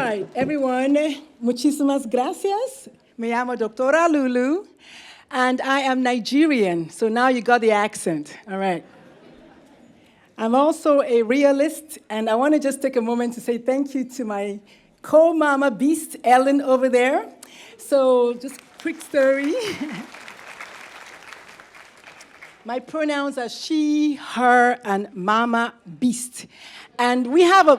right, everyone, muchísimas gracias. Me llamo Doctora Lulu, and I am Nigerian, so now you got the accent. All right. I'm also a realist, and I want to just take a moment to say thank you to my co-mama beast, Ellen, over there. So just quick story. My pronouns are she, her, and mama beast. And we have a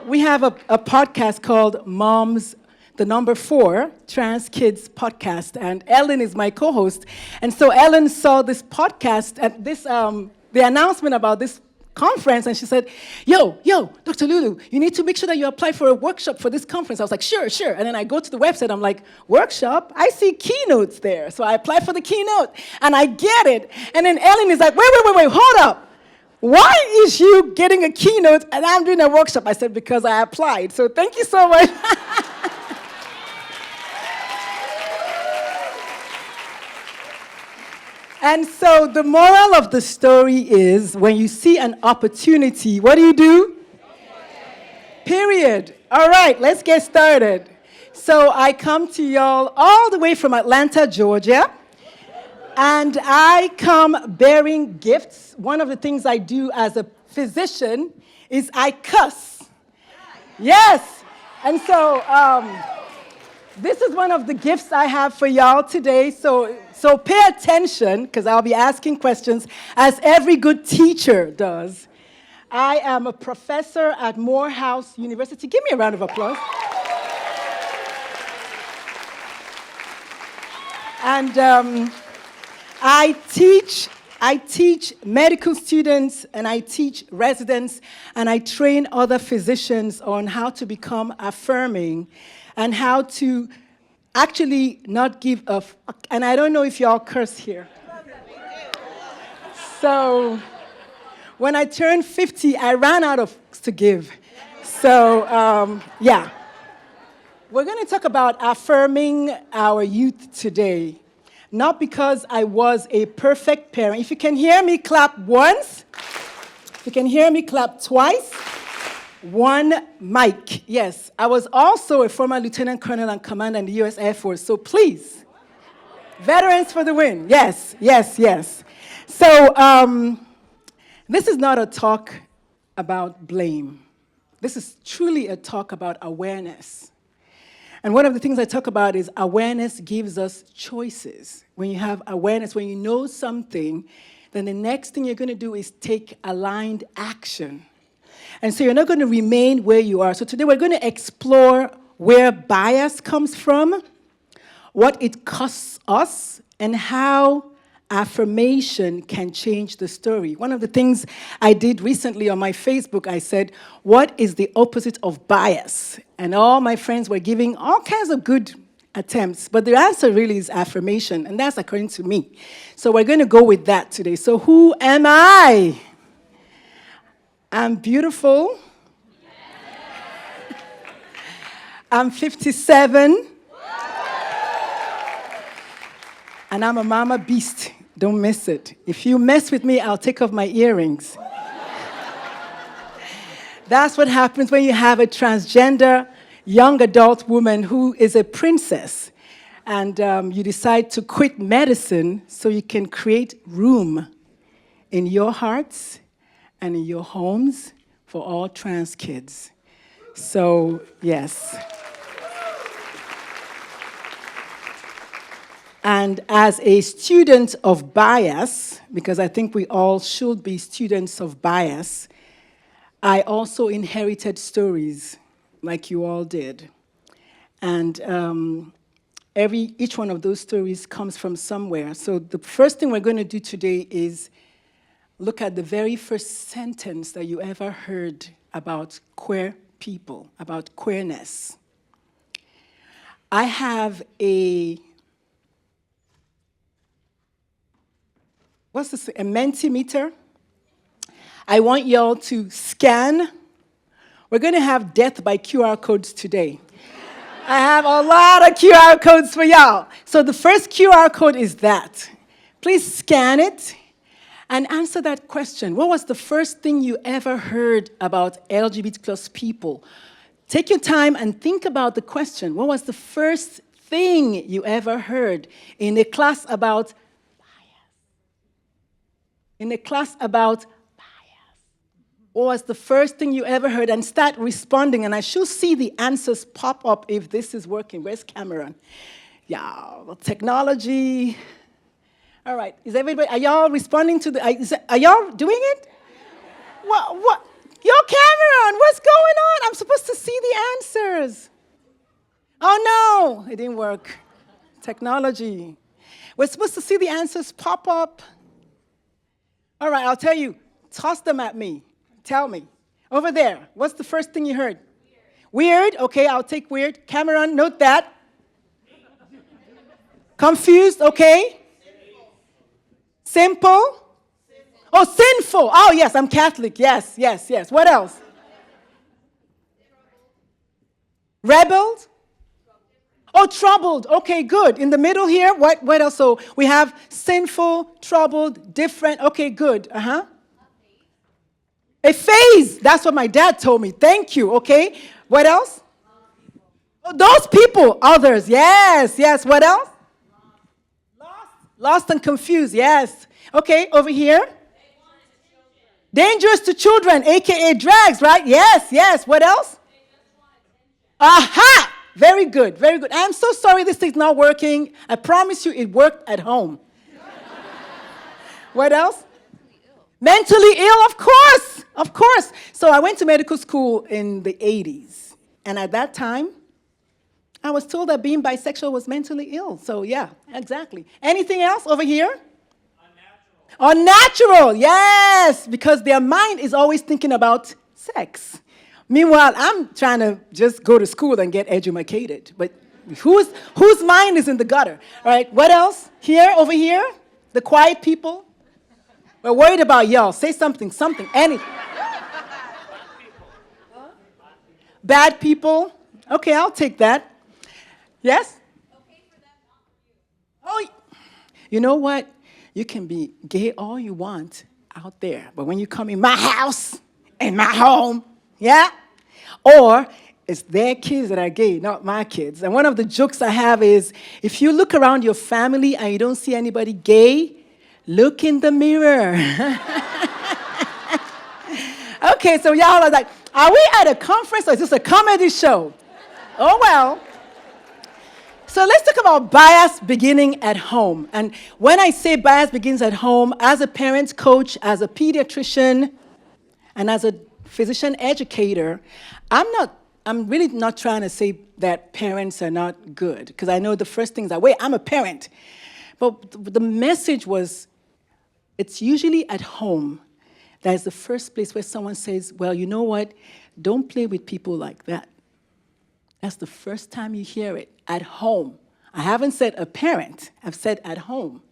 podcast called Moms, the number 4, Trans Kids Podcast. And Ellen is my co-host. And so Ellen saw this podcast, at this, the announcement about this conference, and she said, yo, Dr. Lulu, you need to make sure that you apply for a workshop for this conference. I was like, sure. And then I go to the website, I'm like, workshop? I see keynotes there. So I apply for the keynote, and I get it. And then Ellen is like, wait, hold up. Why is you getting a keynote and I'm doing a workshop? I said, because I applied. So thank you so much. And so the moral of the story is, when you see an opportunity, what do? Period. All right, let's get started. So I come to y'all all the way from Atlanta, Georgia, and I come bearing gifts. One of the things I do as a physician is I cuss. Yes. And so this is one of the gifts I have for y'all today. So pay attention, because I'll be asking questions, as every good teacher does. I am a professor at Morehouse University. Give me a round of applause. And I teach medical students, and I teach residents, and I train other physicians on how to become affirming and how to actually not give a fuck. And I don't know if y'all curse here. So when I turned 50, I ran out of fucks to give. So yeah. We're going to talk about affirming our youth today. Not because I was a perfect parent. If you can hear me, clap once. If you can hear me, clap twice. One mic. Yes, I was also a former lieutenant colonel and commander in the U.S. Air Force, so please, veterans for the win. Yes. So this is not a talk about blame. This is truly a talk about awareness. And one of the things I talk about is awareness gives us choices. When you have awareness, when you know something, then the next thing you're going to do is take aligned action. And so you're not going to remain where you are. So today we're going to explore where bias comes from, what it costs us, and how affirmation can change the story. One of the things I did recently on my Facebook, I said, what is the opposite of bias? And all my friends were giving all kinds of good attempts, but the answer really is affirmation, and that's according to me. So we're going to go with that today. So who am I? I'm beautiful. I'm 57. And I'm a mama beast. Don't miss it. If you mess with me, I'll take off my earrings. That's what happens when you have a transgender young adult woman who is a princess. And you decide to quit medicine so you can create room in your hearts and in your homes for all trans kids. So, yes. And as a student of bias, because I think we all should be students of bias, I also inherited stories like you all did. And each one of those stories comes from somewhere. So the first thing we're going to do today is look at the very first sentence that you ever heard about queer people, about queerness. I have a Mentimeter. I want y'all to scan. We're going to have death by QR codes today. I have a lot of QR codes for y'all. So the first QR code is that. Please scan it and answer that question. What was the first thing you ever heard about LGBT+ people? Take your time and think about the question. What was the first thing you ever heard in a class about bias? In a class about bias. What was the first thing you ever heard? And start responding. And I should see the answers pop up if this is working. Where's Cameron? Yeah, technology. All right. Is everybody, are y'all responding to the, are y'all doing it? What? Yo, Cameron, what's going on? I'm supposed to see the answers. Oh, no, it didn't work. Technology. We're supposed to see the answers pop up. All right, I'll tell you. Toss them at me. Tell me. Over there, what's the first thing you heard? Weird. Okay, I'll take weird. Cameron, note that. Confused, okay. Simple. Oh, sinful. Oh, yes, I'm Catholic. Yes. What else? Rebelled. Oh, troubled. Okay, good. In the middle here, what else? So we have sinful, troubled, different. Okay, good. A phase. That's what my dad told me. Thank you. Okay. What else? Oh, those people. Others. Yes. What else? Lost and confused. Yes. Okay, over here. Dangerous to children, a.k.a. drags, right? Yes. What else? Aha! Very good. I'm so sorry this thing's not working. I promise you it worked at home. What else? Mentally ill, of course. So I went to medical school in the 80s. And at that time, I was told that being bisexual was mentally ill. So yeah, exactly. Anything else over here? Unnatural, yes, because their mind is always thinking about sex. Meanwhile, I'm trying to just go to school and get educated. But whose mind is in the gutter, right? What else? Over here, the quiet people. We're worried about y'all. Say something, anything. Bad people. Okay, I'll take that. Yes? Oh, you know what? You can be gay all you want out there, but when you come in my house, in my home, yeah? Or it's their kids that are gay, not my kids. And one of the jokes I have is, if you look around your family and you don't see anybody gay, look in the mirror. Okay, so y'all are like, are we at a conference or is this a comedy show? Oh, well. So let's talk about bias beginning at home. And when I say bias begins at home, as a parent coach, as a pediatrician, and as a physician educator, I'm really not trying to say that parents are not good, because I know the first thing is that, wait, I'm a parent. But the message was, it's usually at home that is the first place where someone says, well, you know what, don't play with people like that. That's the first time you hear it, at home. I haven't said a parent, I've said at home.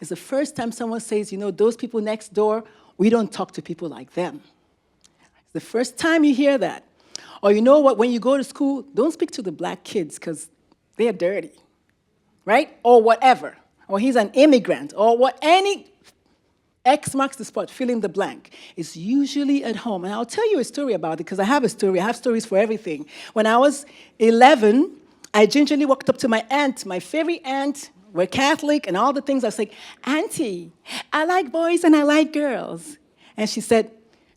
It's the first time someone says, you know, those people next door, we don't talk to people like them. It's the first time you hear that. Or you know what, when you go to school, don't speak to the black kids because they're dirty, right? Or whatever. Or he's an immigrant, or what, any X marks the spot, fill in the blank. It's usually at home. And I'll tell you a story about it, because I have a story. I have stories for everything. When I was 11, I gingerly walked up to my aunt, my favorite aunt. We're Catholic and all the things. I was like, Auntie, I like boys and I like girls. And she said,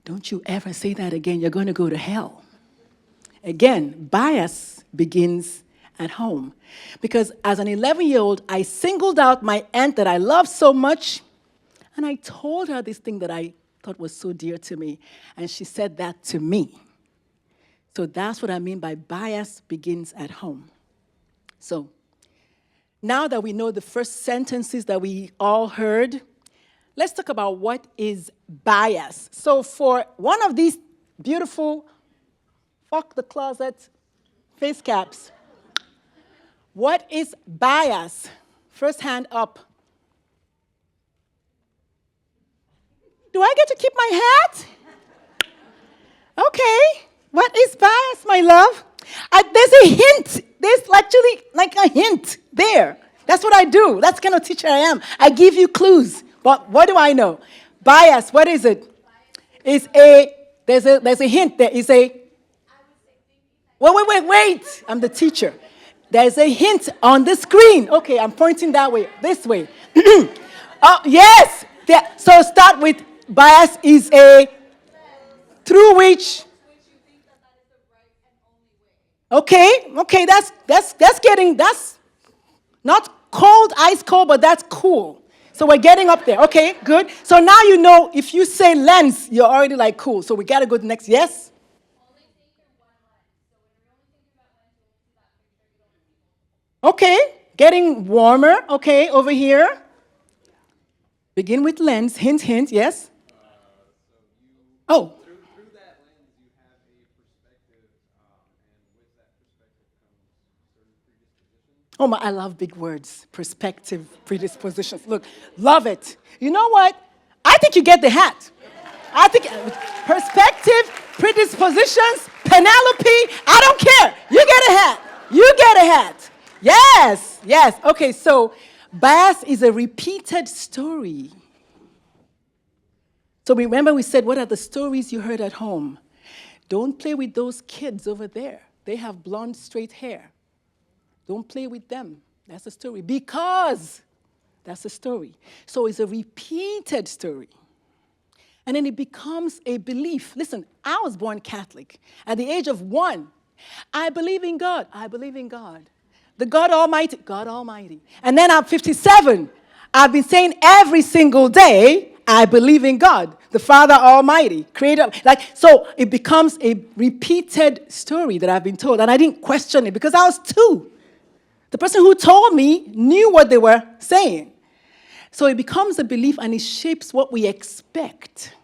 don't you ever say that again. You're going to go to hell. Again, bias begins at home. Because as an 11-year-old, I singled out my aunt that I loved so much, and I told her this thing that I thought was so dear to me, and she said that to me. So that's what I mean by bias begins at home. So now that we know the first sentences that we all heard, let's talk about what is bias. So for one of these beautiful fuck the closet face caps, what is bias? First hand up. Do I get to keep my hat? Okay. What is bias, my love? There's a hint. There's actually like a hint there. That's what I do. That's the kind of teacher I am. I give you clues. But what do I know? Bias, what is it? There's a hint there. It's a Wait. I'm the teacher. There's a hint on the screen. Okay, I'm pointing that way, this way. Oh, yes. So start with bias is a through which. Okay, that's not cold, ice cold, but that's cool. So we're getting up there. Okay, good. So now you know if you say lens, you're already like cool. So we gotta go to the next. Yes? Okay, getting warmer. Okay, over here. Begin with lens. Hint, yes? Oh. Oh my, I love big words. Perspective, predispositions. Look, love it. You know what? I think you get the hat. I think perspective, predispositions, Penelope, I don't care. You get a hat. You get a hat. Yes. Okay, so bias is a repeated story. So remember we said, what are the stories you heard at home? Don't play with those kids over there. They have blonde, straight hair. Don't play with them. That's a story. Because that's a story. So it's a repeated story. And then it becomes a belief. Listen, I was born Catholic. At the age of 1, I believe in God. I believe in God. The God Almighty, God Almighty. And then I'm 57. I've been saying every single day, I believe in God, the Father Almighty, creator. So it becomes a repeated story that I've been told. And I didn't question it because I was 2. The person who told me knew what they were saying. So it becomes a belief and it shapes what we expect.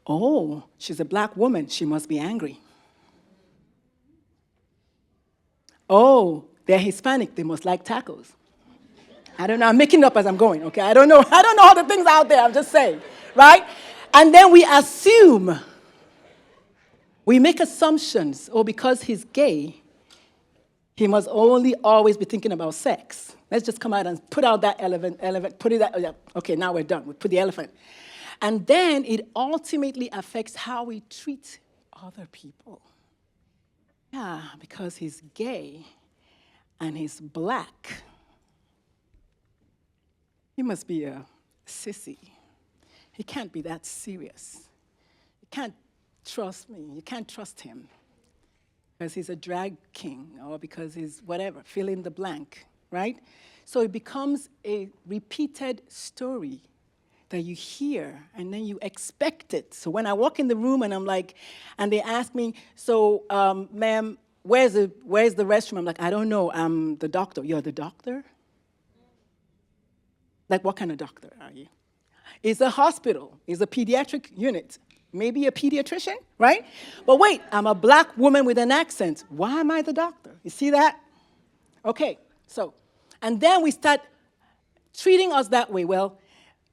Oh, she's a black woman. She must be angry. Oh, they're Hispanic. They must like tacos. I don't know. I'm making it up as I'm going, okay? I don't know all the things out there. I'm just saying, right? And then we assume. We make assumptions. Oh, because he's gay, he must only always be thinking about sex. Let's just come out and put out that elephant, put it out. Yeah. Okay, now we're done. We put the elephant. And then it ultimately affects how we treat other people. Yeah, because he's gay and he's black. He must be a sissy. He can't be that serious. You can't trust me. You can't trust him. Because he's a drag king or because he's whatever, fill in the blank, right? So it becomes a repeated story that you hear and then you expect it. So when I walk in the room and I'm like, and they ask me, so ma'am, where's the restroom? I'm like, I don't know, I'm the doctor. You're the doctor? Like, what kind of doctor are you? It's a hospital. It's a pediatric unit. Maybe a pediatrician, right? But wait, I'm a black woman with an accent. Why am I the doctor? You see that? Okay, so, and then we start treating us that way. Well,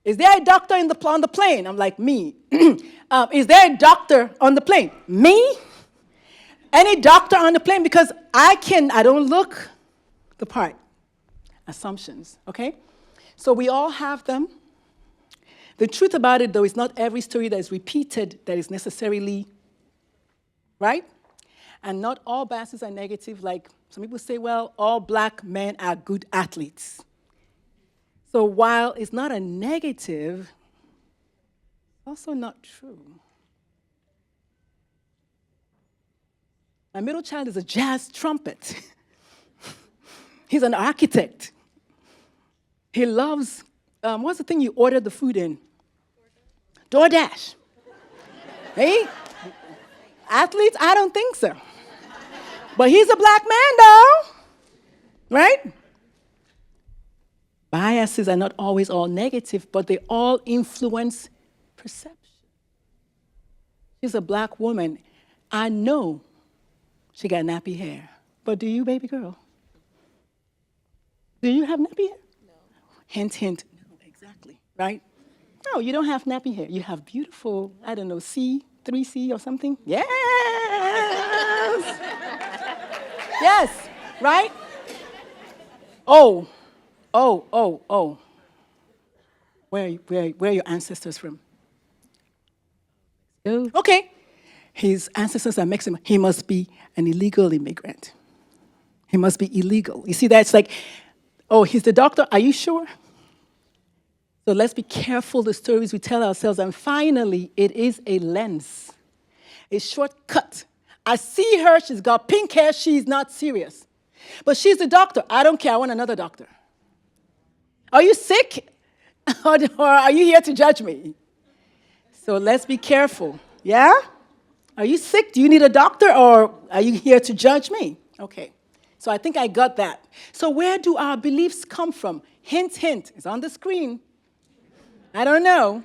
is there a doctor on the plane? I'm like, me. Is there a doctor on the plane? Me? Any doctor on the plane? Because I don't look the part. Assumptions, okay? So we all have them. The truth about it, though, is not every story that is repeated that is necessarily right. And not all biases are negative. Like some people say, well, all black men are good athletes. So while it's not a negative, it's also not true. My middle child is a jazz trumpet. He's an architect. He loves, what's the thing you order the food in? DoorDash. Hey? Athletes? I don't think so. But he's a black man, though. Right? Biases are not always all negative, but they all influence perception. She's a black woman. I know she got nappy hair. But do you, baby girl? Do you have nappy hair? No. Hint, hint. No, exactly. Right? No, you don't have nappy hair. You have beautiful, I don't know, 3C or something. Yes! Yes, right? Oh. Where are your ancestors from? Oh. Okay. his ancestors are Mexican, he must be an illegal immigrant. He must be illegal. You see that? It's like, oh, he's the doctor. Are you sure? So let's be careful the stories we tell ourselves. And finally, it is a lens, a shortcut. I see her, she's got pink hair, she's not serious. But she's the doctor. I don't care, I want another doctor. Are you sick? Or are you here to judge me? So let's be careful. Yeah? Are you sick? Do you need a doctor? Or are you here to judge me? Okay. So I think I got that. So where do our beliefs come from? Hint, hint. It's on the screen. I don't know.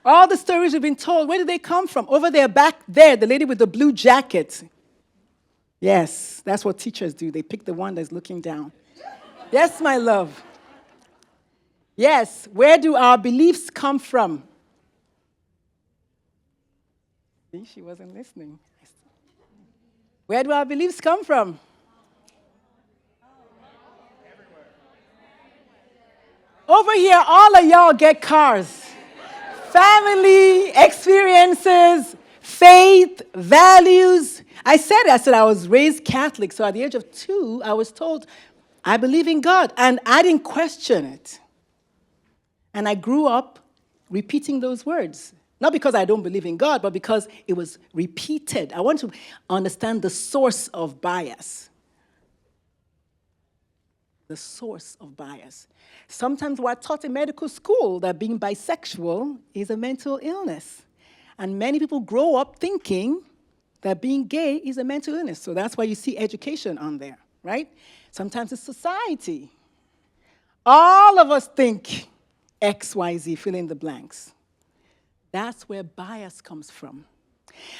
All the stories we've been told, where do they come from? Over there, back there, the lady with the blue jacket. Yes, that's what teachers do. They pick the one that's looking down. Yes, my love. Yes, where do our beliefs come from? See, she wasn't listening. Where do our beliefs come from? Over here, all of y'all get cars. Family, experiences, faith, values. I said I was raised Catholic, so at the age of 2, I was told, I believe in God, and I didn't question it. And I grew up repeating those words. Not because I don't believe in God, but because it was repeated. I want to understand the source of bias. The source of bias. Sometimes we're taught in medical school that being bisexual is a mental illness. And many people grow up thinking that being gay is a mental illness. So that's why you see education on there, right? Sometimes it's society. All of us think X, Y, Z, fill in the blanks. That's where bias comes from.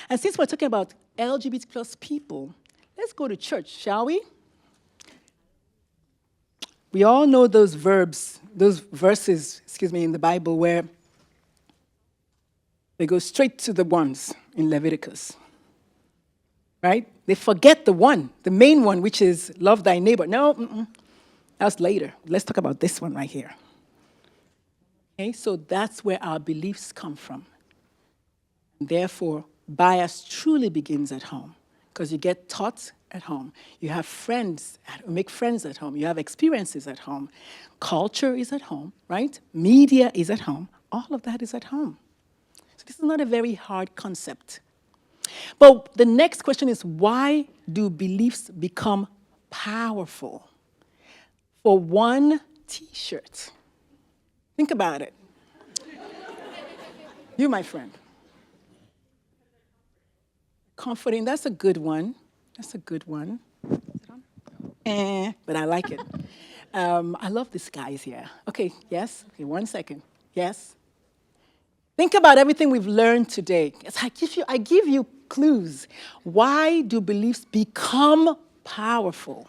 And since we're talking about LGBT plus people, let's go to church, shall we? We all know those verses, in the Bible where they go straight to the ones in Leviticus, right? They forget the main one, which is love thy neighbor. No, that's later. Let's talk about this one right here. Okay, so that's where our beliefs come from. Therefore, bias truly begins at home, because you get taught at home. You have friends, make friends at home. You have experiences at home. Culture is at home, right? Media is at home. All of that is at home. So this is not a very hard concept. But the next question is, why do beliefs become powerful? For one T-shirt. Think about it. You, my friend. Comforting, that's a good one. That's a good one. But I like it. I love these guys here. Okay, yes? Okay, 1 second. Yes? Think about everything we've learned today. I give you clues. Why do beliefs become powerful?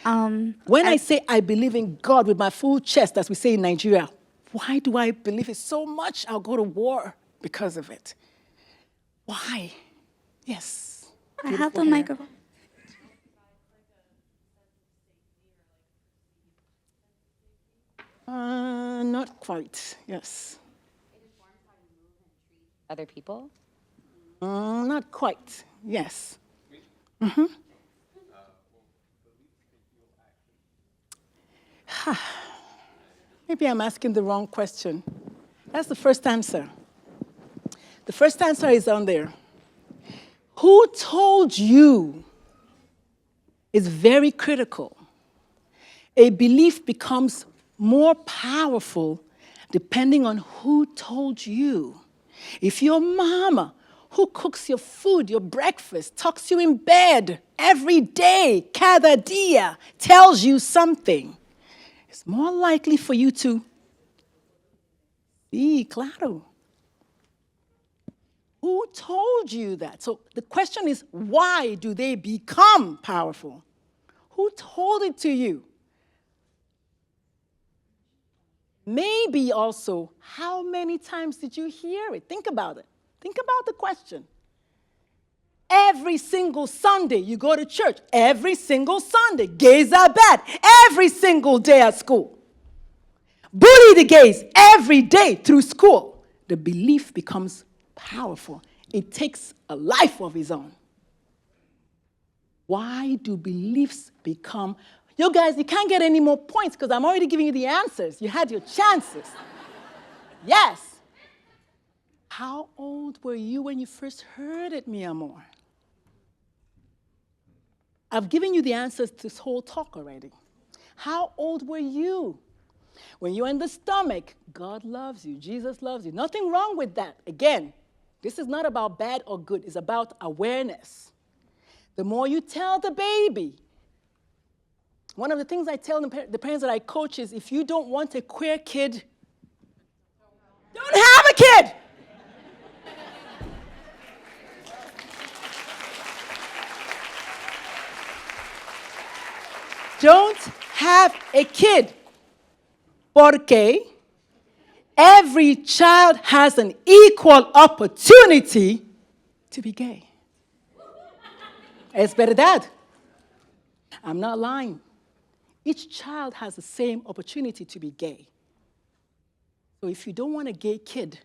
When I say I believe in God with my full chest, as we say in Nigeria, why do I believe it so much? I'll go to war because of it. Why? Yes. I have the microphone. Not quite, yes. It informs how you move and treat other people? Not quite, yes. Mm-hmm. Maybe I'm asking the wrong question. That's the first answer. The first answer is on there. Who told you is very critical. A belief becomes more powerful depending on who told you. If your mama, who cooks your food, your breakfast, tucks you in bed every day, cada dia, tells you something, it's more likely for you to, sí, claro. Who told you that? So the question is, why do they become powerful? Who told it to you? Maybe also, how many times did you hear it? Think about it. Think about the question. Every single Sunday you go to church. Every single Sunday. Gays are bad. Every single day at school. Bully the gays every day through school. The belief becomes powerful. it takes a life of its own. Why do beliefs become... You guys, you can't get any more points because I'm already giving you the answers. You had your chances. Yes. How old were you when you first heard it, mi amor? I've given you the answers to this whole talk already. How old were you? When you're in the stomach, God loves you, Jesus loves you. Nothing wrong with that. Again, this is not about bad or good. It's about awareness. The more you tell the baby, one of the things I tell the parents that I coach is if you don't want a queer kid, don't have a kid. Don't have a kid. Porque every child has an equal opportunity to be gay. Es verdad. I'm not lying. Each child has the same opportunity to be gay. So if you don't want a gay kid,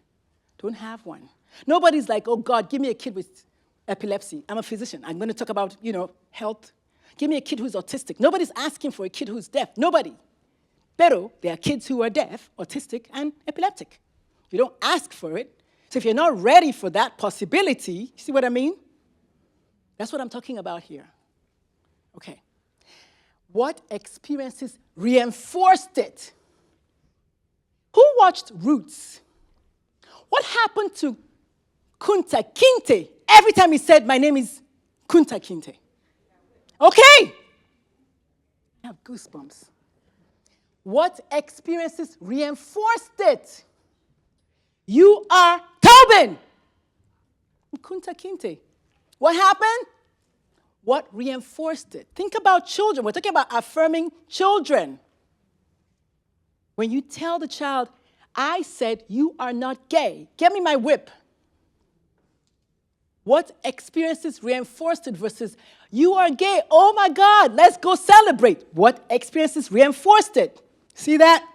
don't have one. Nobody's like, oh God, give me a kid with epilepsy. I'm a physician. I'm going to talk about, health. Give me a kid who's autistic. Nobody's asking for a kid who's deaf. Nobody. Pero there are kids who are deaf, autistic, and epileptic. You don't ask for it. So if you're not ready for that possibility, you see what I mean? That's what I'm talking about here. Okay. What experiences reinforced it? Who watched Roots? What happened to Kunta Kinte every time he said, my name is Kunta Kinte? Okay. I have goosebumps. What experiences reinforced it? You are Tobin. Kunta Kinte. What happened? What reinforced it? Think about children. We're talking about affirming children. When you tell the child, I said you are not gay. Get me my whip. What experiences reinforced it versus you are gay. Oh my God, let's go celebrate. What experiences reinforced it? See that?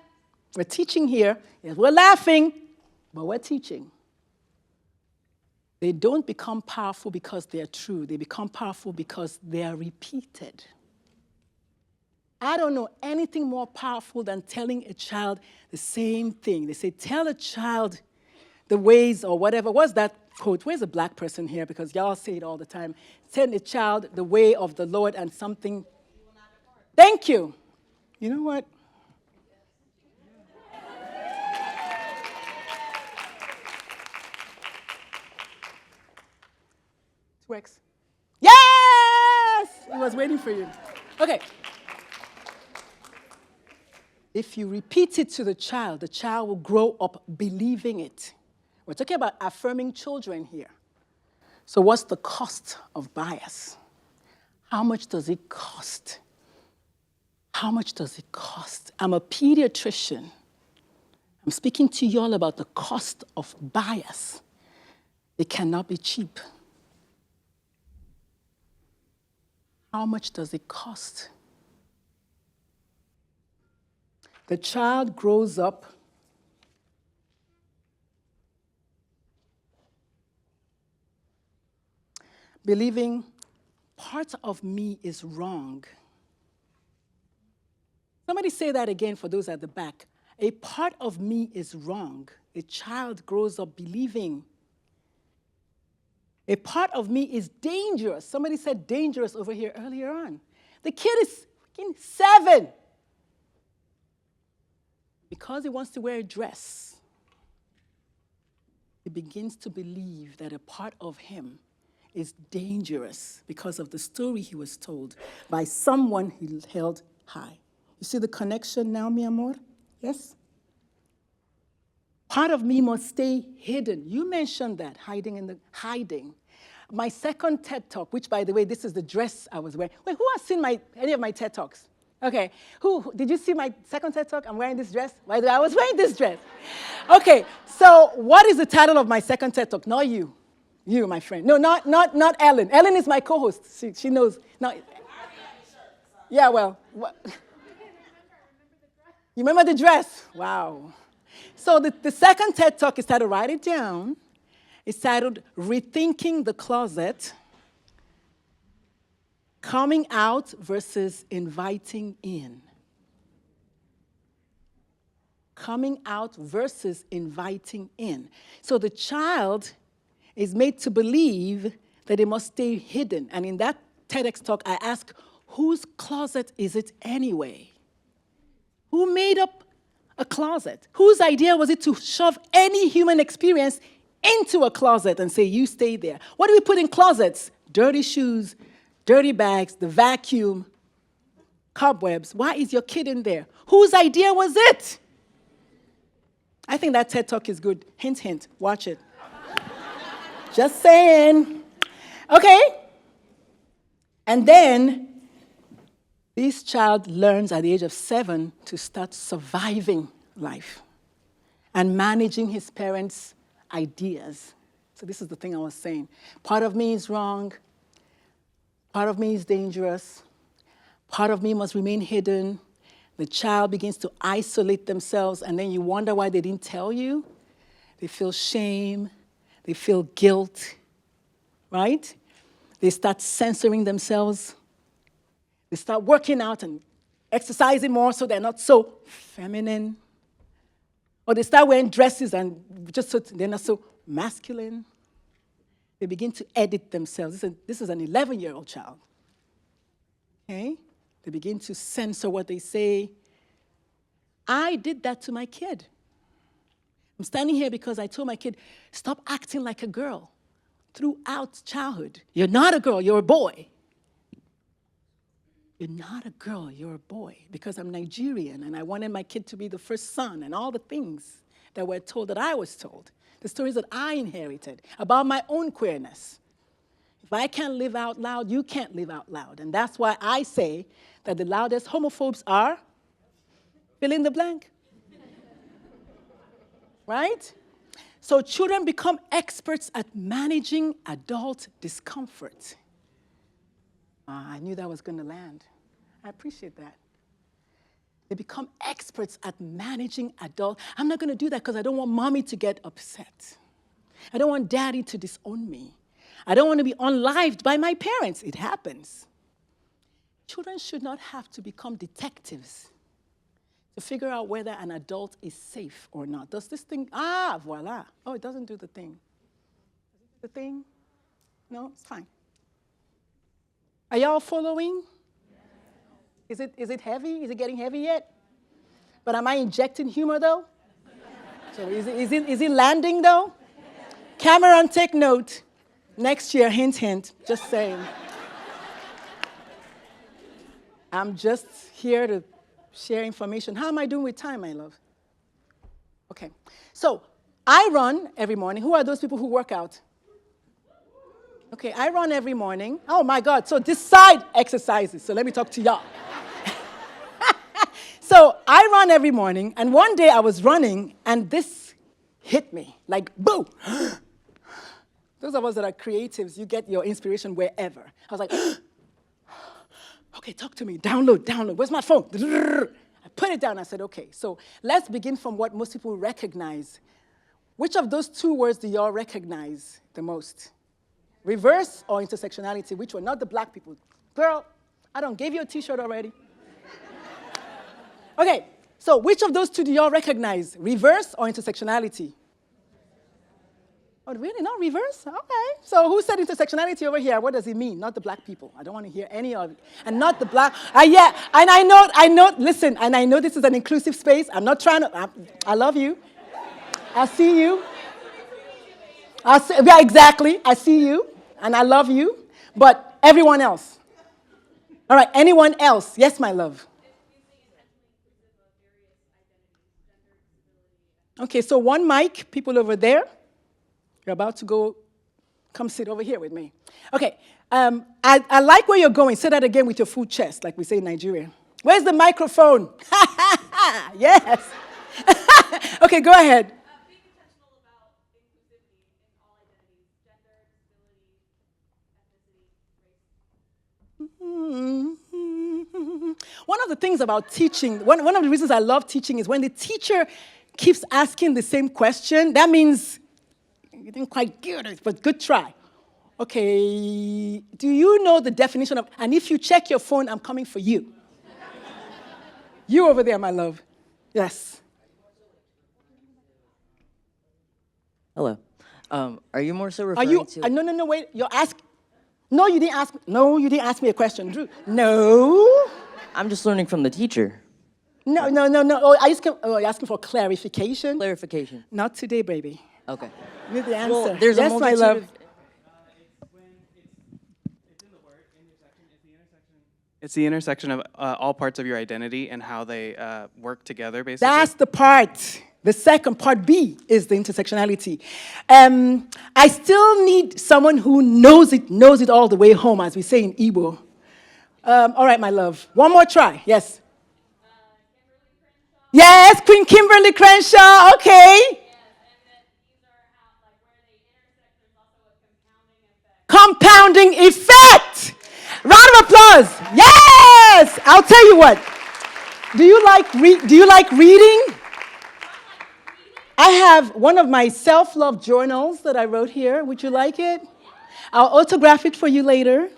We're teaching here. Yes, we're laughing, but we're teaching. They don't become powerful because they're true. They become powerful because they are repeated. I don't know anything more powerful than telling a child the same thing. They say, tell a child the ways or whatever. What's that quote? Where's a black person here? Because y'all say it all the time. Tell a child the way of the Lord and something. Thank you. You know what? It works. Yes! I was waiting for you. Okay. If you repeat it to the child will grow up believing it. We're talking about affirming children here. So what's the cost of bias? How much does it cost? How much does it cost? I'm a pediatrician. I'm speaking to you all about the cost of bias. It cannot be cheap. How much does it cost? The child grows up believing part of me is wrong. Somebody say that again for those at the back. A part of me is wrong. A child grows up believing a part of me is dangerous. Somebody said dangerous over here earlier on. The kid is freaking 7. Because he wants to wear a dress, he begins to believe that a part of him is dangerous because of the story he was told by someone he held high. You see the connection now, mi amor? Yes? Part of me must stay hidden. You mentioned that, hiding. My second TED Talk, which, by the way, this is the dress I was wearing. Wait, who has seen any of my TED Talks? Okay, did you see my second TED Talk? I'm wearing this dress. By the way, I was wearing this dress. Okay, so what is the title of my second TED Talk? Not you. You, my friend. No, not Ellen. Ellen is my co-host. She knows. No. Yeah, well. You remember the dress? Wow. So the second TED Talk is titled Write It Down. It's titled Rethinking the Closet, Coming Out versus Inviting In. Coming out versus inviting in. So the child is made to believe that they must stay hidden. And in that TEDx talk, I ask, whose closet is it anyway? Who made up a closet? Whose idea was it to shove any human experience into a closet and say, you stay there? What do we put in closets? Dirty shoes, dirty bags, the vacuum, cobwebs. Why is your kid in there? Whose idea was it? I think that TED Talk is good. Hint, hint. Watch it. Just saying. Okay. And then this child learns at the age of 7 to start surviving life and managing his parents' ideas. So this is the thing I was saying. Part of me is wrong. Part of me is dangerous. Part of me must remain hidden. The child begins to isolate themselves, and then you wonder why they didn't tell you. They feel shame. They feel guilt, right? They start censoring themselves. They start working out and exercising more so they're not so feminine. Or they start wearing dresses and just so they're not so masculine. They begin to edit themselves. This is an 11-year-old child. Okay? They begin to censor what they say. I did that to my kid. I'm standing here because I told my kid, stop acting like a girl throughout childhood. You're not a girl, you're a boy. You're not a girl, you're a boy. Because I'm Nigerian and I wanted my kid to be the first son and all the things that were told that I was told. The stories that I inherited about my own queerness. If I can't live out loud, you can't live out loud. And that's why I say that the loudest homophobes are, fill in the blank. Right? So children become experts at managing adult discomfort. I knew that was going to land. I appreciate that. They become experts at managing adult. I'm not going to do that because I don't want mommy to get upset. I don't want daddy to disown me. I don't want to be unlived by my parents. It happens. Children should not have to become detectives to figure out whether an adult is safe or not. Does this thing, voila. Oh, it doesn't do the thing. Does it do the thing? No, it's fine. Are y'all following? Is it heavy? Is it getting heavy yet? But am I injecting humor though? So is it landing though? Cameron, take note. Next year, hint, hint, just saying. I'm just here to share information. How am I doing with time, my love? Okay. So I run every morning. Who are those people who work out? Okay, I run every morning. Oh, my God. So decide exercises. So let me talk to y'all. So I run every morning, and one day I was running, and this hit me, like, boom. Those of us that are creatives, you get your inspiration wherever. I was like, okay, talk to me, download. Where's my phone? I put it down. I said, okay, so let's begin from what most people recognize. Which of those two words do y'all recognize the most? Reverse or intersectionality? Which one? Not the black people. Girl, I don't gave you a T-shirt already. Okay, so which of those two do y'all recognize? Reverse or intersectionality? Oh, really? Not reverse? Okay. So who said intersectionality over here? What does it mean? Not the black people. I don't want to hear any of it. And not the black. Yeah, and I know, listen, and I know this is an inclusive space. I'm not trying to, I love you. I see you. Yeah, exactly. I see you, and I love you. But everyone else. All right, anyone else? Yes, my love. Okay, so one mic, people over there. You're about to go, come sit over here with me. Okay, I like where you're going. Say that again with your full chest, like we say in Nigeria. Where's the microphone? Yes. Okay, go ahead. Being intentional about inclusivity in all identities, gender, disability, ethnicity, race. One of the things about teaching, one of the reasons I love teaching is when the teacher keeps asking the same question, that means You didn't quite get it, but good try. Okay, do you know the definition of, and if you check your phone, I'm coming for you. You over there, my love. Yes. Hello. Are you more so Are referring you, to... no, wait, you're asking, no, you didn't ask, no, you didn't ask me a question, Drew. No. I'm just learning from the teacher. No. Oh, you're asking for clarification? Clarification. Not today, baby. Okay. You need the answer. Well, there's yes, a my multitude love. of... It's the intersection of all parts of your identity and how they work together, basically. That's the part. The second part B is the intersectionality. I still need someone who knows it all the way home, as we say in Igbo. All right, my love. One more try. Yes. Yes, Queen Kimberly Crenshaw. Okay. Compounding effect. Round of applause. Yes. I'll tell you what. Do you like reading? I have one of my self-love journals that I wrote here. Would you like it? I'll autograph it for you later.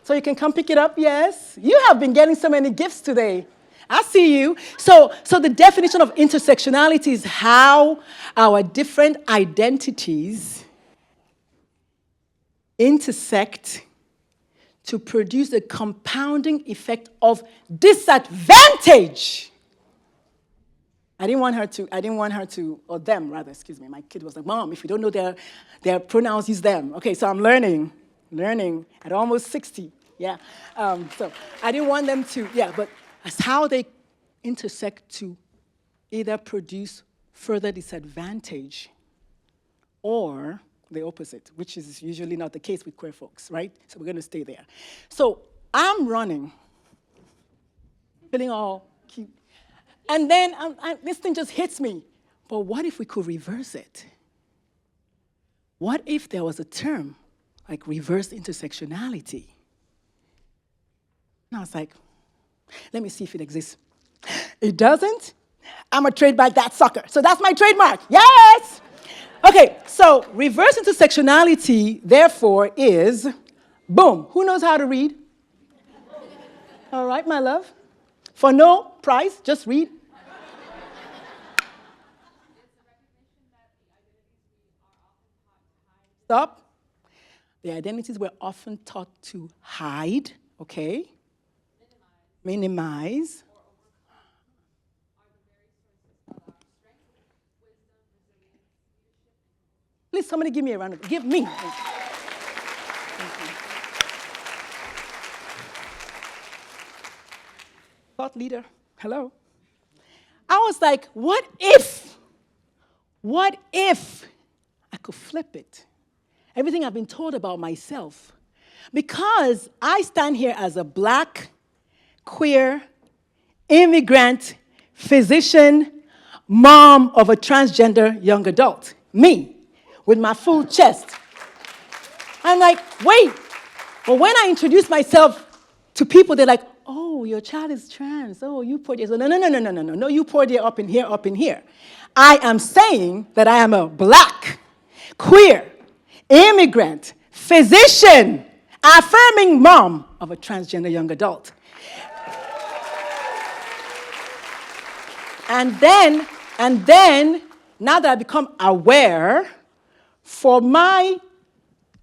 So you can come pick it up, yes? You have been getting so many gifts today. I see you. So the definition of intersectionality is how our different identities intersect to produce a compounding effect of disadvantage. I didn't want her to, or them rather, excuse me. My kid was like, Mom, if you don't know their pronouns, use them. Okay, so I'm learning at almost 60, yeah. So I didn't want them to, but that's how they intersect to either produce further disadvantage or the opposite, which is usually not the case with queer folks, right? So we're going to stay there. So I'm running, feeling all cute. And then this thing just hits me. But what if we could reverse it? What if there was a term like reverse intersectionality? And I was like, let me see if it exists. It doesn't? I'm going to trademark that sucker. So that's my trademark. Yes! Okay, so reverse intersectionality, therefore, is, boom, who knows how to read? All right, my love. For no price, just read. Stop. The identities we're often taught to hide, okay? Minimize. Please, somebody give me a round of, give me. Thought leader, hello. I was like, what if I could flip it? Everything I've been told about myself. Because I stand here as a Black, queer, immigrant, physician, mom of a transgender young adult. Me, with my full chest. I'm like, wait. But when I introduce myself to people, they're like, oh, your child is trans. Oh, you poor dear. So no, you poor dear up in here. I am saying that I am a Black, queer, immigrant, physician, affirming mom of a transgender young adult. And then, now that I've become aware, for my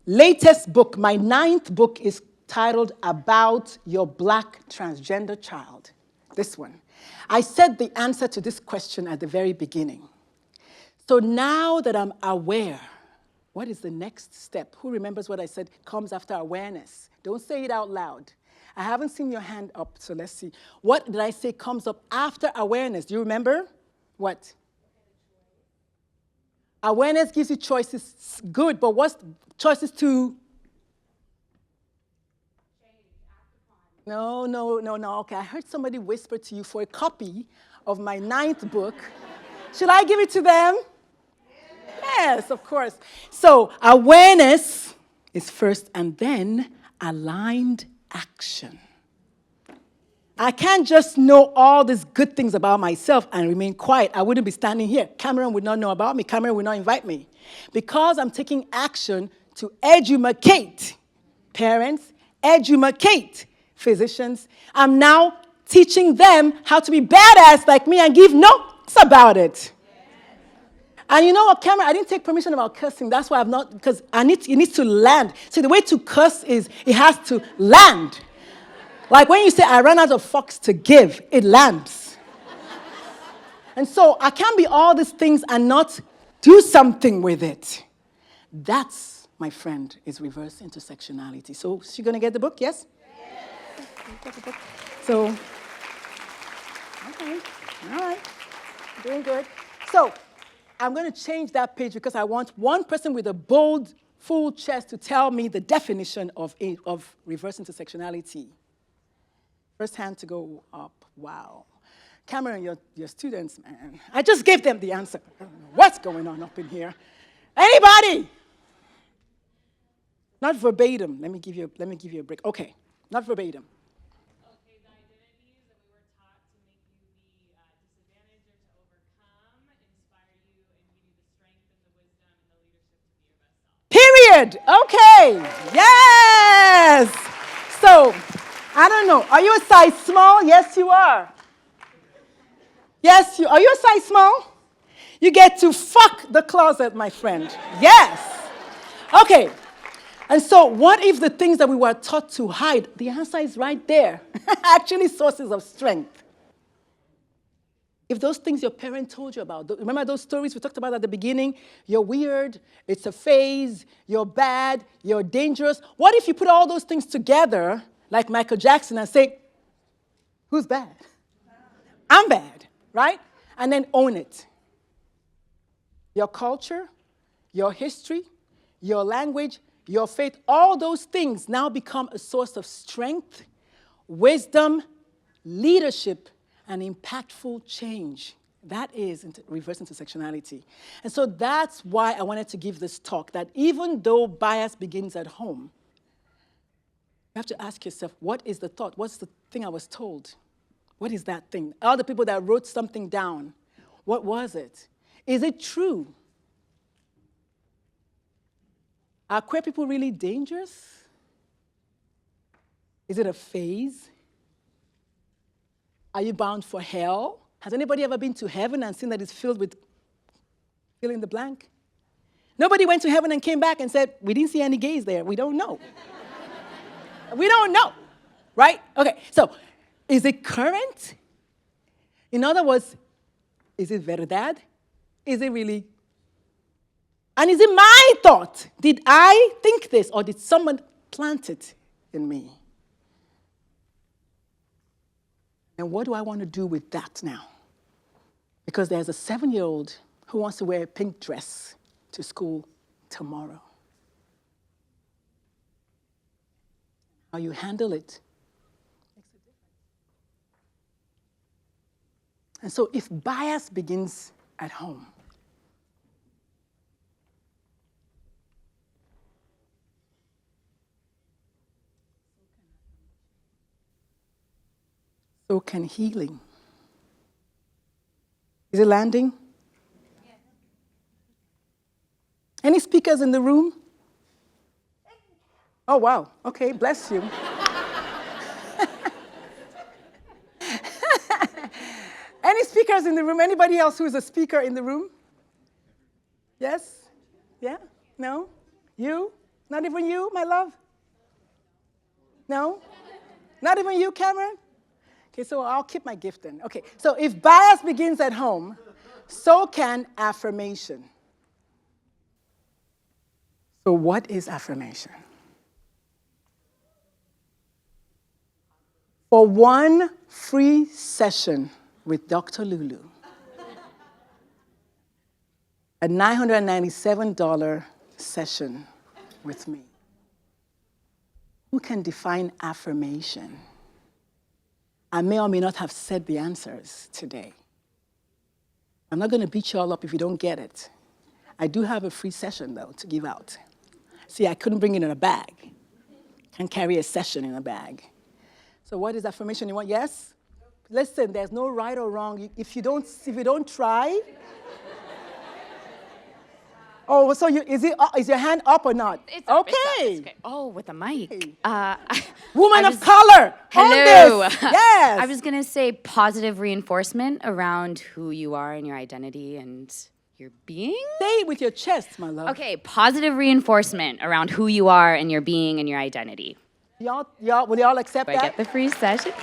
latest book, my 9th book is titled About Your Black Transgender Child. This one. I said the answer to this question at the very beginning. So now that I'm aware, what is the next step? Who remembers what I said comes after awareness? Don't say it out loud. I haven't seen your hand up, so let's see. What did I say comes up after awareness? Do you remember? What? Awareness gives you choices, good, but what's choices to? No. Okay, I heard somebody whisper to you for a copy of my 9th book. Should I give it to them? Yes, of course. So awareness is first, and then aligned action. I can't just know all these good things about myself and remain quiet. I wouldn't be standing here. Cameron would not know about me. Cameron would not invite me. Because I'm taking action to educate parents, educate physicians, I'm now teaching them how to be badass like me and give notes about it. And you know what, Cameron, I didn't take permission about cursing. That's why I've not, because it needs to land. See, the way to curse is it has to land. Like when you say, I ran out of fucks to give, it lands. And so I can't be all these things and not do something with it. That's, my friend, is reverse intersectionality. So is she going to get the book, yes? Yes. So, okay, all right, doing good. So I'm going to change that page because I want one person with a bold, full chest to tell me the definition of reverse intersectionality. First hand to go up. Wow. Cameron, your students, man. I just gave them the answer. I don't know what's going on up in here. Anybody? Not verbatim. Let me give you a break. Okay, not verbatim. Okay, the identities that we were taught to make you be disadvantaged or to overcome, inspire you, and give you the strength and the wisdom and the leadership to be your best self. Period. Okay. Yes. So, I don't know. Are you a size small? Yes, you are. Yes, you are. You a size small? You get to fuck the closet, my friend. Yes. Okay. And so, what if the things that we were taught to hide, the answer is right there, actually sources of strength. If those things your parent told you about, remember those stories we talked about at the beginning? You're weird, it's a phase, you're bad, you're dangerous. What if you put all those things together, like Michael Jackson, and say, who's bad? I'm bad, right? And then own it. Your culture, your history, your language, your faith, all those things now become a source of strength, wisdom, leadership, and impactful change. That is reverse intersectionality. And so that's why I wanted to give this talk, that even though bias begins at home, you have to ask yourself, what is the thought? What's the thing I was told? What is that thing? All the people that wrote something down, what was it? Is it true? Are queer people really dangerous? Is it a phase? Are you bound for hell? Has anybody ever been to heaven and seen that it's filled with fill in the blank? Nobody went to heaven and came back and said, we didn't see any gays there. We don't know. We don't know, right? Okay, so is it current? In other words, is it verdad? Is it really? And is it my thought? Did I think this or did someone plant it in me? And what do I want to do with that now? Because there's a 7-year-old who wants to wear a pink dress to school tomorrow. How you handle it makes a difference. And so if bias begins at home, so can healing. Is it landing? Yeah. Any speakers in the room? Oh, wow. Okay, bless you. Any speakers in the room? Anybody else who is a speaker in the room? Yes? Yeah? No? You? Not even you, my love? No? Not even you, Cameron? Okay, so I'll keep my gift then. Okay, so if bias begins at home, so can affirmation. So what is affirmation? For one free session with Dr. Lulu, a $997 session with me, who can define affirmation? I may or may not have said the answers today. I'm not going to beat you all up if you don't get it. I do have a free session, though, to give out. See, I couldn't bring it in a bag. Can't carry a session in a bag. So what is affirmation you want? Yes? Listen, there's no right or wrong. If you don't try. Oh, so is your hand up or not? It's up, okay. It's okay. Oh, with a mic. Woman I of was- color. Hello. On this. Yes. I was going to say positive reinforcement around who you are and your identity and your being. Say it with your chest, my love. Okay, positive reinforcement around who you are and your being and your identity. Will y'all accept Do I that? get the free session?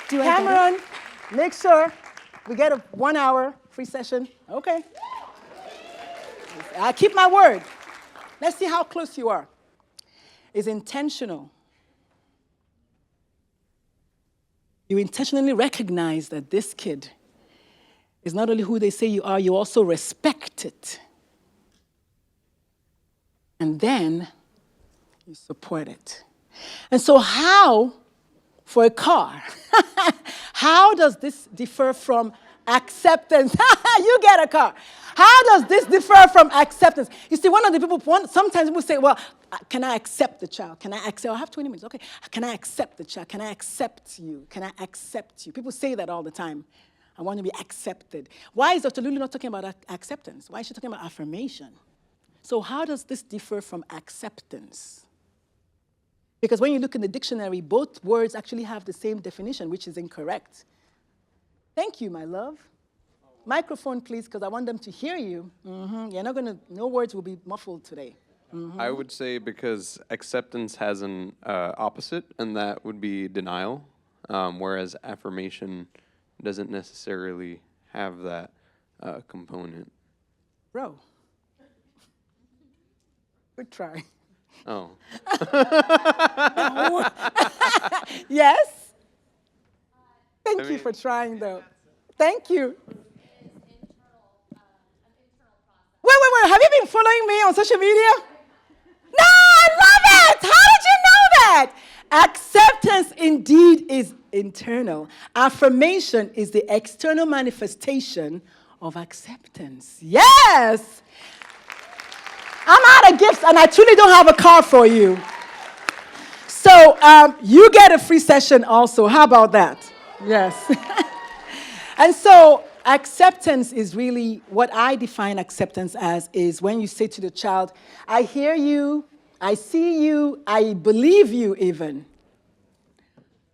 Do I get it? Cameron, make sure we get a 1 hour free session. Okay. I keep my word. Let's see how close you are. It's intentional. You intentionally recognize that this kid is not only who they say you are, you also respect it. And then you support it. And so how, for a car, how does this differ from acceptance? You get a car. How does this differ from acceptance? You see, one of the people, sometimes people say, well, can I accept the child? Can I accept? I have 20 minutes. Okay. Can I accept the child? Can I accept you? Can I accept you? People say that all the time. I want to be accepted. Why is Dr. Lulu not talking about acceptance? Why is she talking about affirmation? So how does this differ from acceptance? Because when you look in the dictionary, both words actually have the same definition, which is incorrect. Thank you, my love. Microphone, please, because I want them to hear you. You're not going to, no words will be muffled today. I would say because acceptance has an opposite, and that would be denial, whereas affirmation doesn't necessarily have that component. Bro. Good try. Oh. Yes? Thank you for trying, though. Thank you. Wait. Have you been following me on social media? No, I love it. How did you know that? Acceptance indeed is internal. Affirmation is the external manifestation of acceptance. Yes. I'm out of gifts, and I truly don't have a car for you. So you get a free session also. How about that? Yes. And so acceptance is really what I define acceptance as is when you say to the child, I hear you, I see you, I believe you even.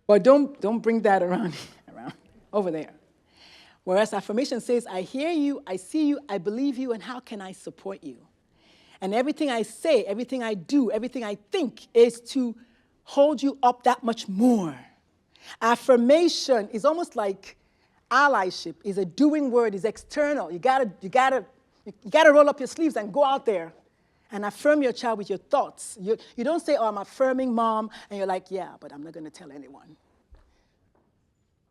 But don't bring that around over there. Whereas affirmation says, I hear you, I see you, I believe you, and how can I support you? And everything I say, everything I do, everything I think is to hold you up that much more. Affirmation is almost like allyship. Is a doing word, is external. You gotta roll up your sleeves and go out there and affirm your child with your thoughts. You don't say, oh, I'm affirming mom, and you're like, yeah, but I'm not gonna tell anyone.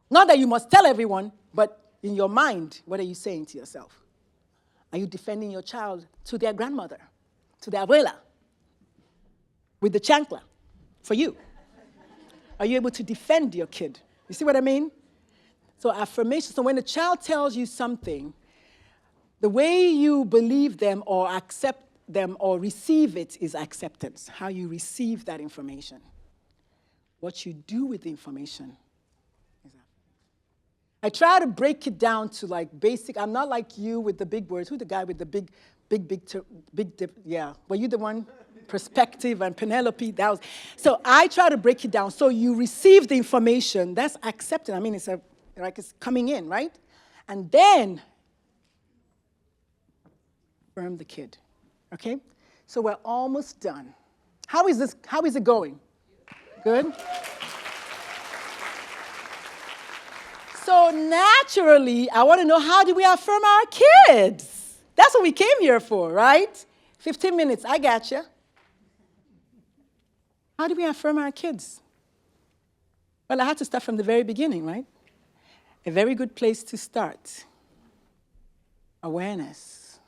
Not that you must tell everyone, but in your mind, what are you saying to yourself? Are you defending your child to their grandmother, to their abuela, with the chancla for you? Are you able to defend your kid? You see what I mean? So affirmation, so when a child tells you something, the way you believe them or accept them or receive it is acceptance, how you receive that information. What you do with the information is that. I try to break it down to like basic, I'm not like you with the big words. Who's the guy with the big, yeah. Were you the one? Perspective and Penelope, that was. So I try to break it down. So you receive the information, that's accepting. I mean, it's it's coming in, right? And then affirm the kid, okay? So we're almost done. How is it going? Good? So naturally, I want to know, how do we affirm our kids? That's what we came here for, right? 15 minutes, I got you. How do we affirm our kids? Well, I had to start from the very beginning, right? A very good place to start. Awareness.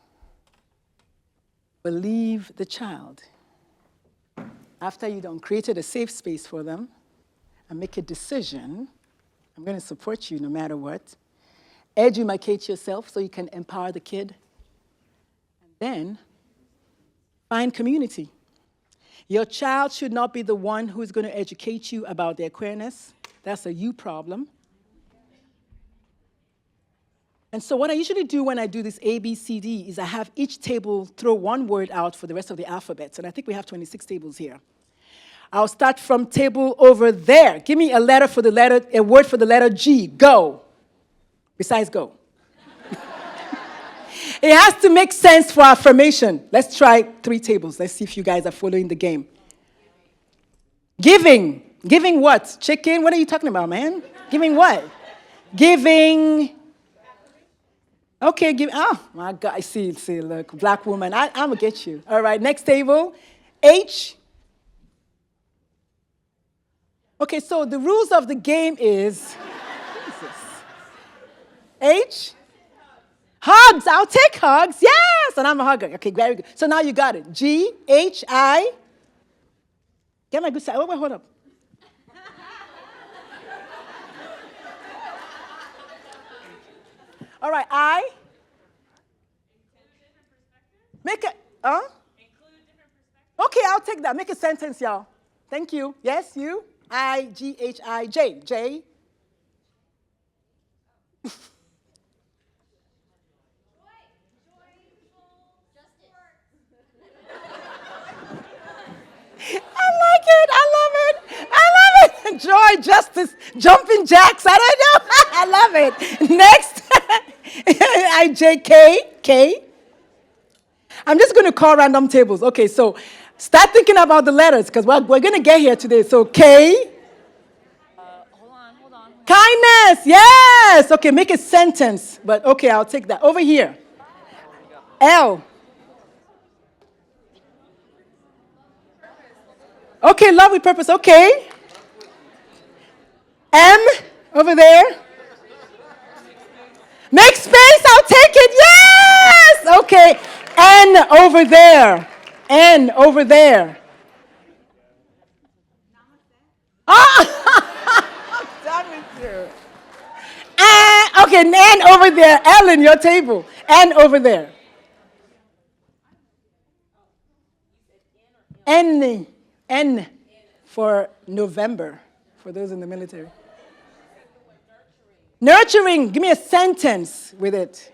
Believe the child. After you done created a safe space for them and make a decision, I'm going to support you no matter what. Educate yourself so you can empower the kid. And then find community. Your child should not be the one who's going to educate you about their queerness. That's a you problem. And so what I usually do when I do this A, B, C, D is I have each table throw one word out for the rest of the alphabet. And I think we have 26 tables here. I'll start from table over there. Give me a word for the letter G. Go. Besides go. It has to make sense for affirmation. Let's try 3 tables. Let's see if you guys are following the game. Giving. Giving what? Chicken? What are you talking about, man? Giving what? Giving. Okay, oh my God, see, look, black woman, I'm gonna get you. All right, next table, H. Okay, so the rules of the game is, H. Hugs, I'll take hugs, yes, and I'm a hugger. Okay, very good. So now you got it. G, H, I. Get my good side, wait, hold up. All right, I. Make it, Okay, I'll take that. Make a sentence, y'all. Thank you. Yes, you. I, G, H, I, J. J. I love it. Joy, justice, jumping jacks. I don't know. I love it. Next, I, J, K, K. I'm just going to call random tables. Okay, so start thinking about the letters because we're going to get here today. So K. Hold on. Kindness, yes. Okay, make a sentence. But okay, I'll take that. Over here. L. Okay, love with purpose. Okay. M. Over there. Make space, I'll take it. Yes. Okay. N over there. N over there. Ah! Damn it, sir. Okay, N over there. Ellen, your table. N over there. N for November, for those in the military. Nurturing. Give me a sentence with it.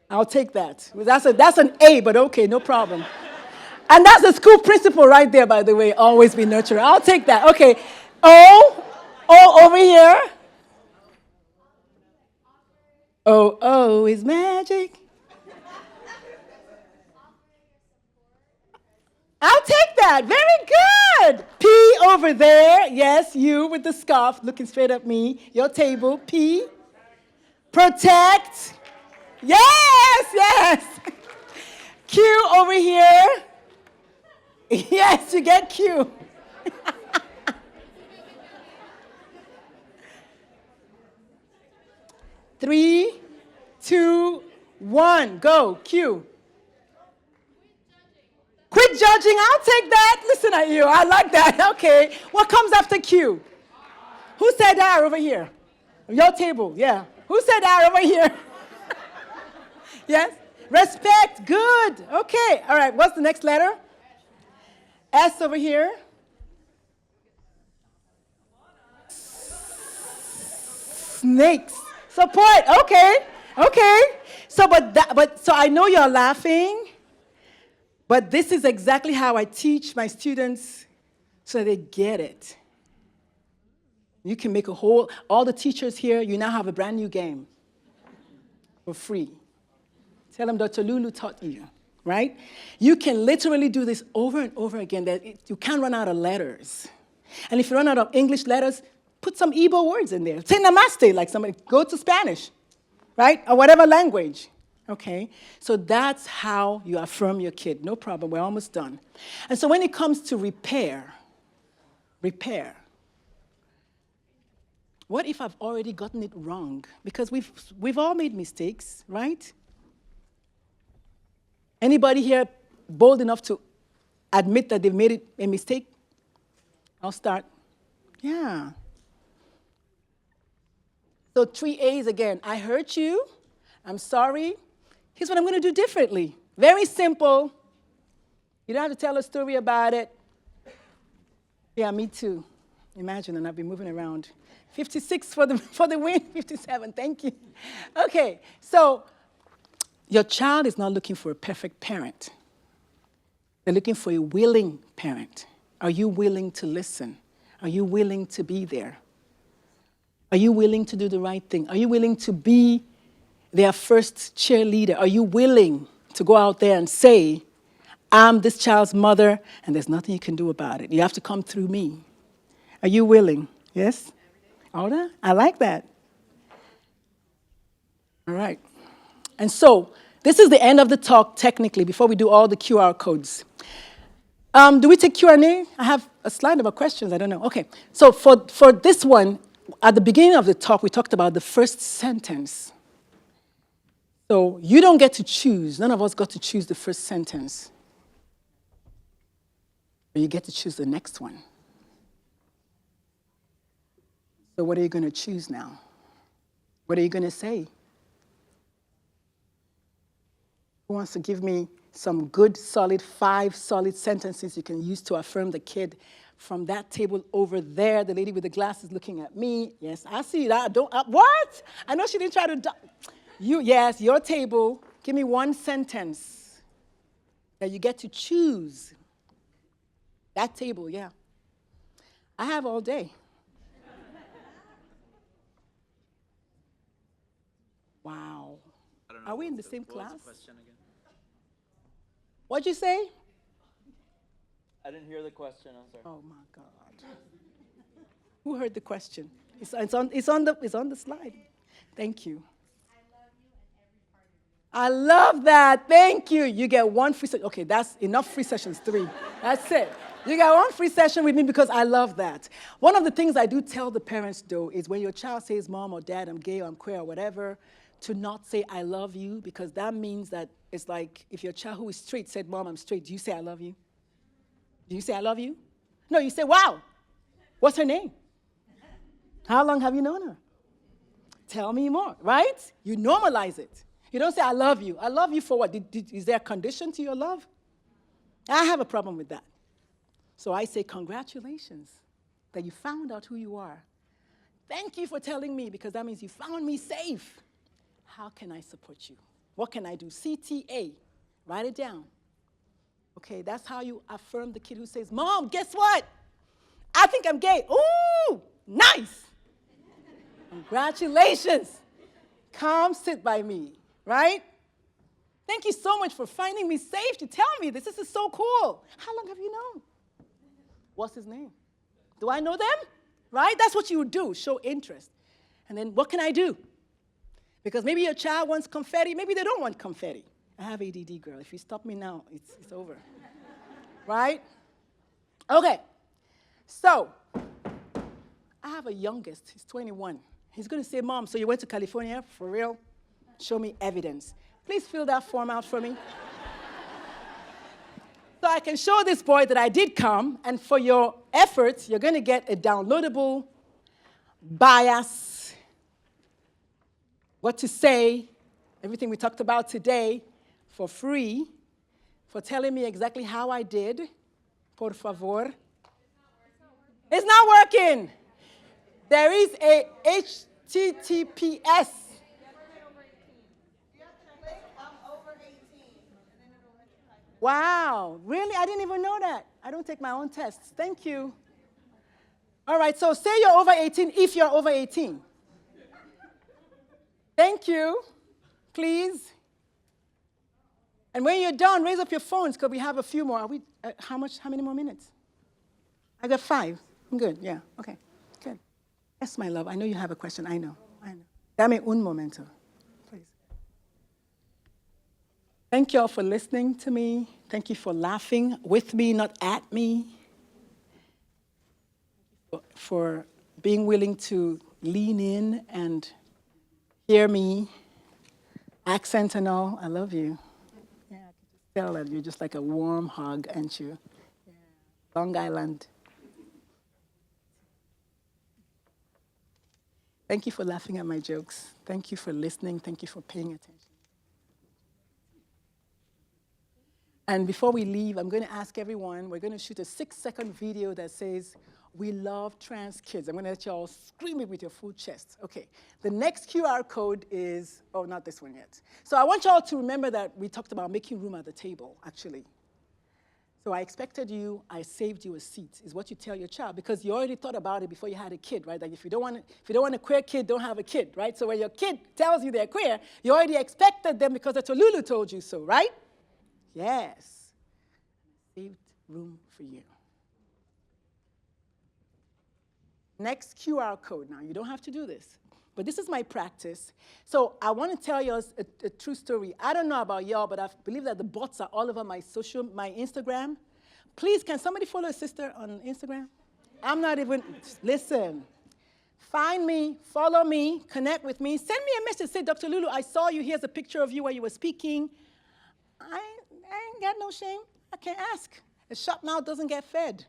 I'll take that. That's an A, but okay, no problem. And that's the school principal right there, by the way. Always be nurturing. I'll take that. Okay. O over here. O is magic. I'll take that. Very good. P over there. Yes, you with the scarf looking straight at me. Your table. P. Protect. Yes. Q over here. Yes, you get Q. 3, 2, 1, go. Q. Quit judging. I'll take that. Listen at you. I like that. Okay. What comes after Q? Who said R over here? Your table. Yeah. Who said R over here? Yes? Respect. Good. Okay. All right. What's the next letter? S over here. Snakes. Support. Okay. So, so I know you're laughing, but this is exactly how I teach my students so they get it. You can make all the teachers here, you now have a brand new game for free. Tell them Dr. Lulu taught you, right? You can literally do this over and over again. You can't run out of letters. And if you run out of English letters, put some Igbo words in there. Say namaste, like somebody, go to Spanish, right? Or whatever language, okay? So that's how you affirm your kid. No problem, we're almost done. And so when it comes to repair, what if I've already gotten it wrong? Because we've all made mistakes, right? Anybody here bold enough to admit that they've made a mistake? I'll start. Yeah. So 3 A's again. I hurt you. I'm sorry. Here's what I'm going to do differently. Very simple. You don't have to tell a story about it. Yeah, me too. Imagine, and I've been moving around. 56 for the win, 57, thank you. Okay, so your child is not looking for a perfect parent. They're looking for a willing parent. Are you willing to listen? Are you willing to be there? Are you willing to do the right thing? Are you willing to be their first cheerleader? Are you willing to go out there and say, I'm this child's mother, and there's nothing you can do about it. You have to come through me. Are you willing? Yes? Alda? I like that. All right. And so, this is the end of the talk, technically, before we do all the QR codes. Do we take Q&A? I have a slide about questions. I don't know. Okay. So, for this one, at the beginning of the talk, we talked about the first sentence. So, you don't get to choose. None of us got to choose the first sentence. But you get to choose the next one. So what are you going to choose now? What are you going to say? Who wants to give me some good, solid, 5 solid sentences you can use to affirm the kid from that table over there? The lady with the glasses looking at me. Yes, I see that. What? I know she didn't try to... Yes, your table. Give me one sentence that you get to choose. That table, yeah. I have all day. Wow. Are we in the same class? What was the question again? What'd you say? I didn't hear the question. I'm sorry. Oh my God. Who heard the question? It's on the slide. Thank you. I love that. Thank you. You get one free session. Okay, that's enough free sessions, 3. That's it. You got one free session with me because I love that. One of the things I do tell the parents, though, is when your child says, Mom or Dad, I'm gay or I'm queer or whatever, to not say I love you, because that means that it's like if your child who is straight said, Mom, I'm straight, do you say I love you? Do you say I love you? No, you say, wow, what's her name? How long have you known her? Tell me more, right? You normalize it. You don't say, I love you. I love you for what? Is there a condition to your love? I have a problem with that. So I say, congratulations that you found out who you are. Thank you for telling me, because that means you found me safe. How can I support you? What can I do? CTA. Write it down. Okay, that's how you affirm the kid who says, Mom, guess what? I think I'm gay. Ooh, nice. Congratulations. Come sit by me, right? Thank you so much for finding me safe to tell me this. This is so cool. How long have you known? What's his name? Do I know them? Right? That's what you would do, show interest. And then what can I do? Because maybe your child wants confetti, maybe they don't want confetti. I have ADD, girl. If you stop me now, it's over. Right? Okay. So, I have a youngest. He's 21. He's going to say, Mom, so you went to California? For real? Show me evidence. Please fill that form out for me. So I can show this boy that I did come, and for your efforts, you're going to get a downloadable bias, what to say, everything we talked about today, for free, for telling me exactly how I did. Por favor. It's not working. There is a HTTPS. Wow, really? I didn't even know that. I don't take my own tests. Thank you. All right, so say you're over 18 if you're over 18. Thank you. Please. And when you're done, raise up your phones because we have a few more. Are we? How many more minutes? I got 5. I'm good. Yeah. Okay. Good. Yes, my love. I know you have a question. I know. Dame un momento. Please. Thank you all for listening to me. Thank you for laughing with me, not at me. For being willing to lean in and hear me. Accent and all. I love you. Yeah, I can just tell that you're just like a warm hug, aren't you? Yeah. Long Island. Thank you for laughing at my jokes. Thank you for listening. Thank you for paying attention. And before we leave, I'm going to ask everyone, we're going to shoot a 6-second video that says, "We love trans kids." I'm going to let you all scream it with your full chest. Okay. The next QR code is, oh, not this one yet. So I want you all to remember that we talked about making room at the table, actually. So I expected you, I saved you a seat, is what you tell your child, because you already thought about it before you had a kid, right? Like if you don't want a queer kid, don't have a kid, right? So when your kid tells you they're queer, you already expected them because that's what Lulu told you so, right? Yes. Saved room for you. Next QR code. Now, you don't have to do this, but this is my practice. So I want to tell you a true story. I don't know about y'all, but I believe that the bots are all over my Instagram. Please, can somebody follow a sister on Instagram? I'm not even, listen. Find me, follow me, connect with me. Send me a message, say, "Dr. Lulu, I saw you. Here's a picture of you where you were speaking." I ain't got no shame. I can ask. A shut mouth doesn't get fed.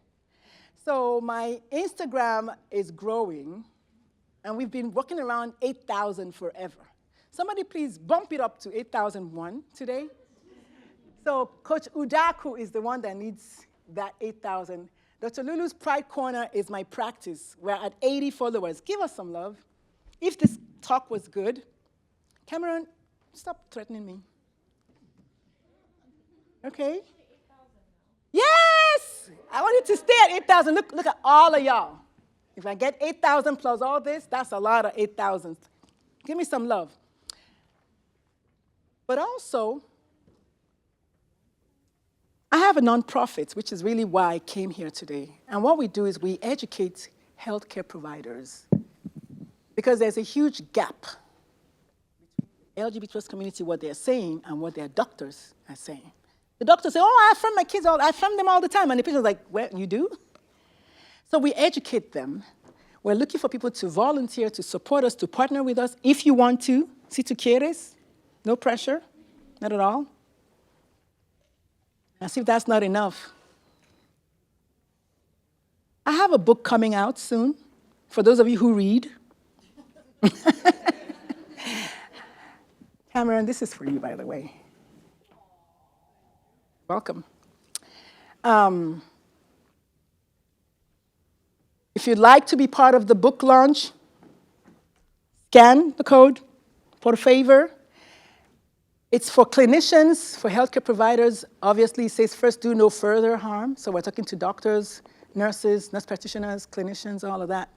So my Instagram is growing, and we've been walking around 8,000 forever. Somebody please bump it up to 8,001 today. So Coach Udaku is the one that needs that 8,000. Dr. Lulu's Pride Corner is my practice. We're at 80 followers. Give us some love. If this talk was good, Cameron, stop threatening me. Okay? Yes! I want you to stay at 8,000. Look at all of y'all. If I get 8,000 plus all this, that's a lot of 8,000. Give me some love. But also, I have a nonprofit, which is really why I came here today. And what we do is we educate healthcare providers, because there's a huge gap between the LGBT+ community, what they're saying, and what their doctors are saying. The doctors say, "Oh, I affirm my kids, I affirm them all the time." And the patient's like, "Well, you do?" So we educate them. We're looking for people to volunteer, to support us, to partner with us. If you want to, si tu quieres, no pressure, not at all. As if that's not enough. I have a book coming out soon, for those of you who read. Cameron, this is for you, by the way. Welcome. If you'd like to be part of the book launch, scan the code, por favor. It's for clinicians, for healthcare providers. Obviously, it says first, do no further harm. So we're talking to doctors, nurses, nurse practitioners, clinicians, all of that.